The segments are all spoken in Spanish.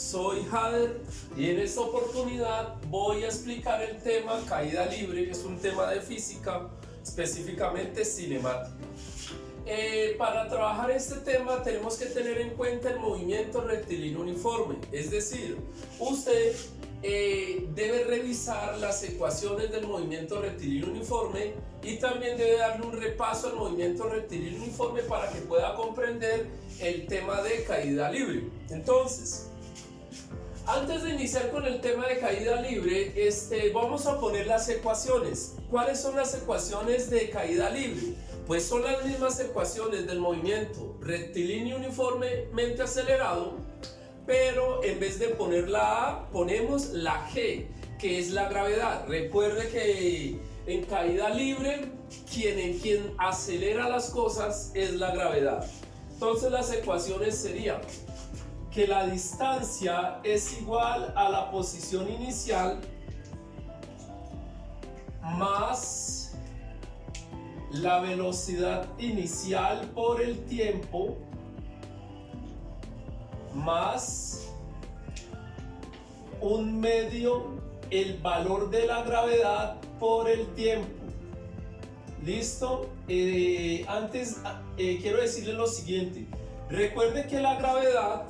soy Jader y en esta oportunidad voy a explicar el tema caída libre, que es un tema de física, específicamente cinemática. Para trabajar este tema tenemos que tener en cuenta el movimiento rectilíneo uniforme, es decir, usted debe revisar las ecuaciones del movimiento rectilíneo uniforme y también debe darle un repaso al movimiento rectilíneo uniforme para que pueda comprender el tema de caída libre. Entonces, antes de iniciar con el tema de caída libre, vamos a poner las ecuaciones. ¿Cuáles son las ecuaciones de caída libre? Pues son las mismas ecuaciones del movimiento rectilíneo uniformemente acelerado, pero en vez de poner la A, ponemos la G, que es la gravedad. Recuerde que en caída libre, quien acelera las cosas es la gravedad. Entonces las ecuaciones serían que la distancia es igual a la posición inicial más la velocidad inicial por el tiempo más un medio el valor de la gravedad por el tiempo. ¿Listo? Antes quiero decirle lo siguiente. Recuerde que la gravedad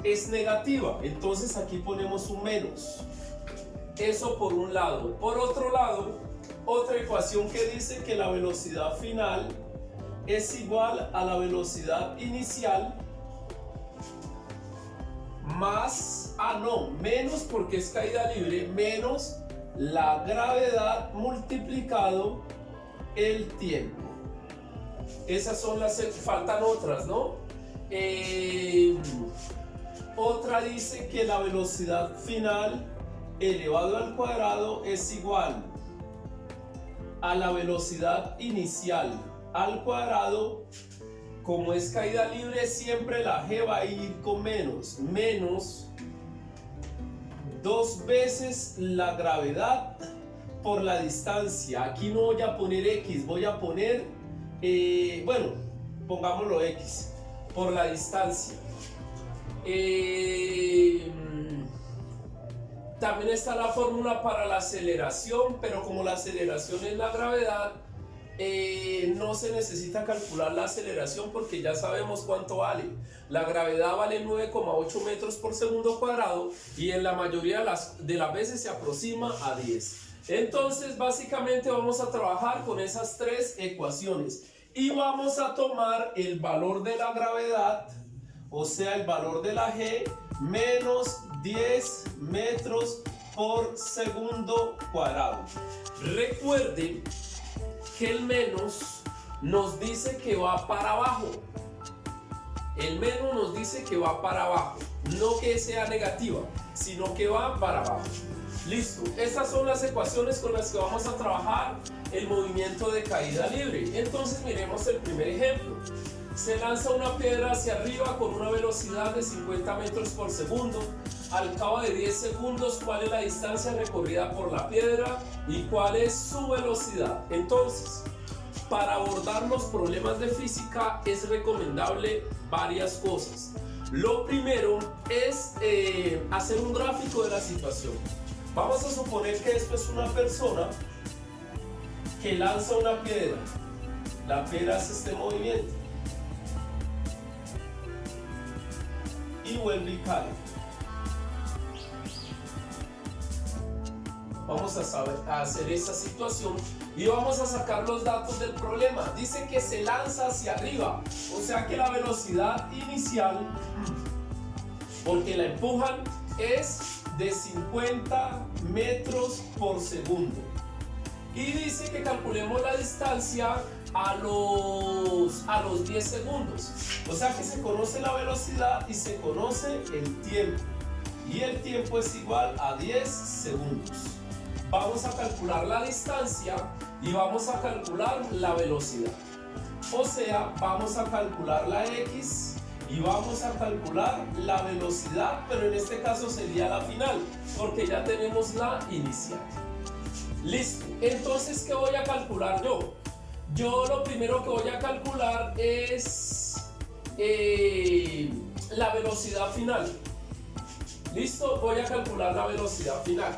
es negativa, entonces aquí ponemos un menos. Eso por un lado. Por otro lado, otra ecuación que dice que la velocidad final es igual a la velocidad inicial más, menos porque es caída libre, menos la gravedad multiplicado el tiempo. Esas son faltan otras, ¿no? Otra dice que la velocidad final elevado al cuadrado es igual a la velocidad inicial al cuadrado. Como es caída libre, siempre la G va a ir con menos 2 veces la gravedad por la distancia. Aquí no voy a poner X, voy a poner, pongámoslo X, por la distancia. También está la fórmula para la aceleración, pero como la aceleración es la gravedad, no se necesita calcular la aceleración porque ya sabemos cuánto vale. La gravedad vale 9,8 metros por segundo cuadrado y en la mayoría de las veces se aproxima a 10. Entonces básicamente vamos a trabajar con esas tres ecuaciones y vamos a tomar el valor de la gravedad, o sea el valor de la G, menos 10 metros por segundo cuadrado. Recuerden que el menos nos dice que va para abajo. El menos nos dice que va para abajo, no que sea negativa, sino que va para abajo. Listo, estas son las ecuaciones con las que vamos a trabajar el movimiento de caída libre. Entonces miremos el primer ejemplo. Se lanza una piedra hacia arriba con una velocidad de 50 metros por segundo. Al cabo de 10 segundos, ¿cuál es la distancia recorrida por la piedra y cuál es su velocidad? Entonces, para abordar los problemas de física es recomendable varias cosas. Lo primero es hacer un gráfico de la situación. Vamos a suponer que esto es una persona que lanza una piedra. La piedra hace este movimiento y vuelve y cae. Vamos a hacer esa situación y vamos a sacar los datos del problema. Dice que se lanza hacia arriba, o sea que la velocidad inicial, porque la empujan, es de 50 metros por segundo. Y dice que calculemos la distancia a los 10 segundos. O sea que se conoce la velocidad y se conoce el tiempo. Y el tiempo es igual a 10 segundos. Vamos a calcular la distancia y vamos a calcular la velocidad. O sea, vamos a calcular la X y vamos a calcular la velocidad, pero en este caso sería la final, porque ya tenemos la inicial. Listo. Entonces, ¿qué voy a calcular yo? Yo lo primero que voy a calcular es la velocidad final. Listo, voy a calcular la velocidad final.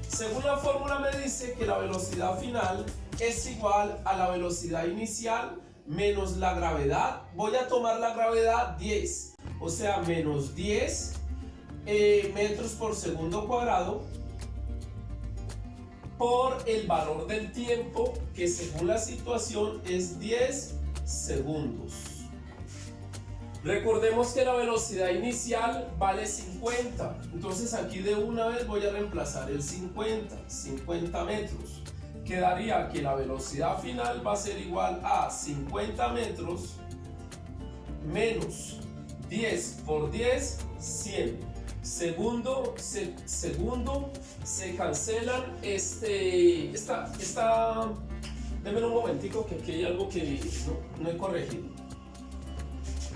Según la fórmula me dice que la velocidad final es igual a la velocidad inicial menos la gravedad. Voy a tomar la gravedad 10, o sea, menos 10 metros por segundo cuadrado por el valor del tiempo, que según la situación es 10 segundos. Recordemos que la velocidad inicial vale 50, entonces aquí de una vez voy a reemplazar el 50 metros. Quedaría que la velocidad final va a ser igual a 50 metros menos 10 por 10, 100. Segundo, se cancelan Denme un momentico que aquí hay algo que no he corregido.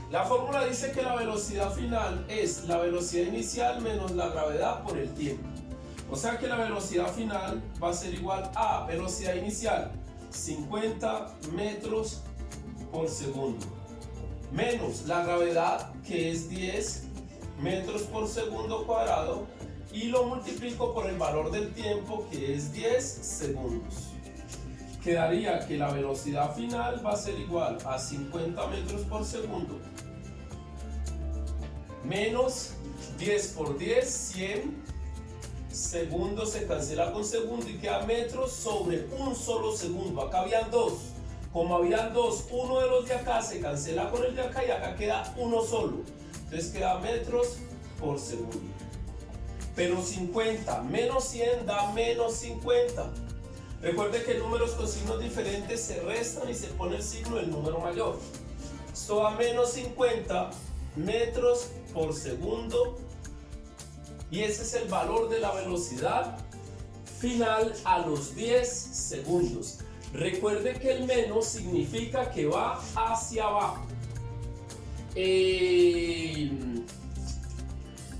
La fórmula dice que la velocidad final es la velocidad inicial menos la gravedad por el tiempo. O sea que la velocidad final va a ser igual a velocidad inicial 50 metros por segundo menos la gravedad, que es 10 metros por segundo cuadrado, y lo multiplico por el valor del tiempo, que es 10 segundos. Quedaría que la velocidad final va a ser igual a 50 metros por segundo menos 10 por 10, 100. Segundos se cancela con segundo y queda metros sobre un solo segundo. Acá habían dos. Como habían dos, uno de los de acá se cancela con el de acá y acá queda uno solo. Entonces queda metros por segundo. Pero 50 menos 100 da menos 50. Recuerde que números con signos diferentes se restan y se pone el signo del número mayor. Esto da menos 50 metros por segundo. Y ese es el valor de la velocidad final a los 10 segundos. Recuerde que el menos significa que va hacia abajo.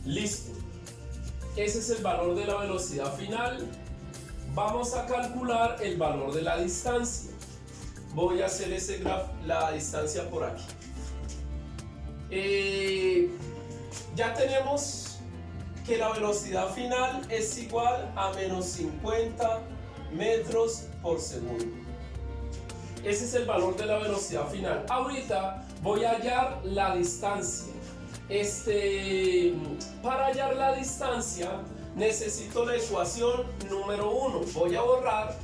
Listo. Ese es el valor de la velocidad final. Vamos a calcular el valor de la distancia. Voy a hacer la distancia por aquí. Ya tenemos que la velocidad final es igual a menos 50 metros por segundo. Ese es el valor de la velocidad final. Ahorita voy a hallar la distancia. Para hallar la distancia necesito la ecuación número 1. Voy a borrar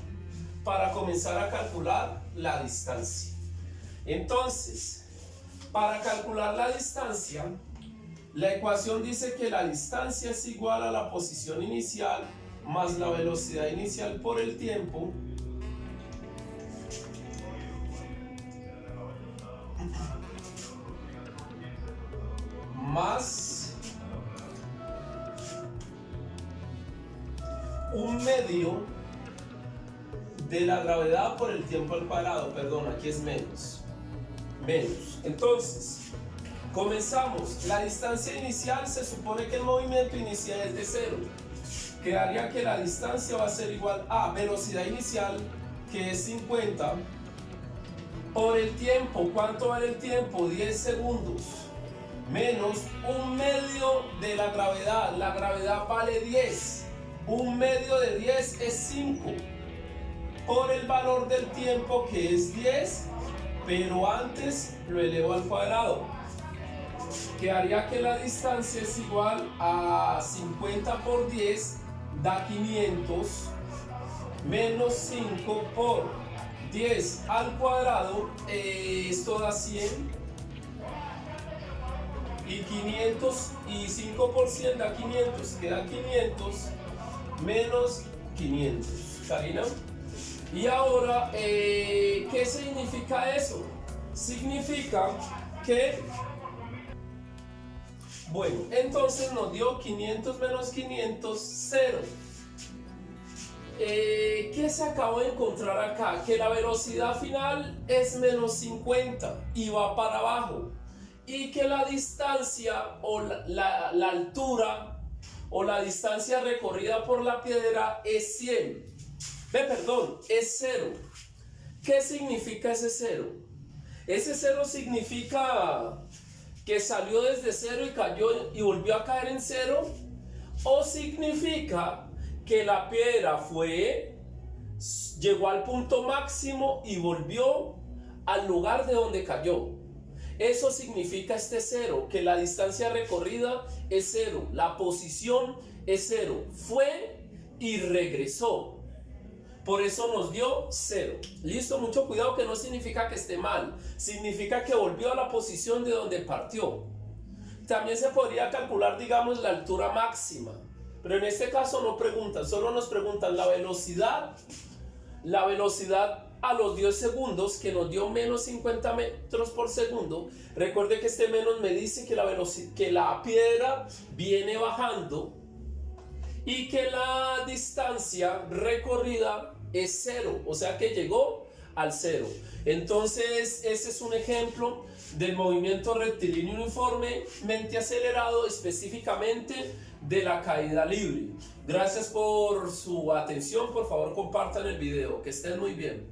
para comenzar a calcular la distancia. Entonces, para calcular la distancia, la ecuación dice que la distancia es igual a la posición inicial más la velocidad inicial por el tiempo más un medio de la gravedad por el tiempo al cuadrado. Perdón, aquí es menos. Entonces, comenzamos. La distancia inicial se supone que el movimiento inicial es de 0. Quedaría que la distancia va a ser igual a velocidad inicial, que es 50, por el tiempo. ¿Cuánto vale el tiempo? 10 segundos. Menos un medio de la gravedad. La gravedad vale 10. Un medio de 10 es 5. Por el valor del tiempo, que es 10, pero antes lo elevo al cuadrado. Quedaría que la distancia es igual a 50 por 10, da 500, menos 5 por 10 al cuadrado, esto da 100, y 500, y 5 por 100 da 500, queda 500, menos 500. ¿Karina? Y ahora, ¿qué significa eso? Significa que, bueno, entonces nos dio 500 menos 500, 0. ¿Qué se acabó de encontrar acá? Que la velocidad final es menos 50 y va para abajo. Y que la distancia o la altura o la distancia recorrida por la piedra es 100. Es 0. ¿Qué significa ese 0? Ese 0 significa que salió desde 0 y cayó y volvió a caer en 0. o significa que la piedra llegó al punto máximo y volvió al lugar de donde cayó. Eso significa este cero, que la distancia recorrida es cero, la posición es cero, fue y regresó. Por eso nos dio cero. Listo, mucho cuidado, que no significa que esté mal, significa que volvió a la posición de donde partió. También se podría calcular, digamos, la altura máxima, pero en este caso no preguntan, solo nos preguntan la velocidad a los 10 segundos, que nos dio menos 50 metros por segundo. Recuerde que este menos me dice que la piedra viene bajando y que la distancia recorrida es cero, o sea que llegó al cero. Entonces ese es un ejemplo del movimiento rectilíneo uniformemente acelerado, específicamente de la caída libre. Gracias por su atención, por favor compartan el video, que estén muy bien.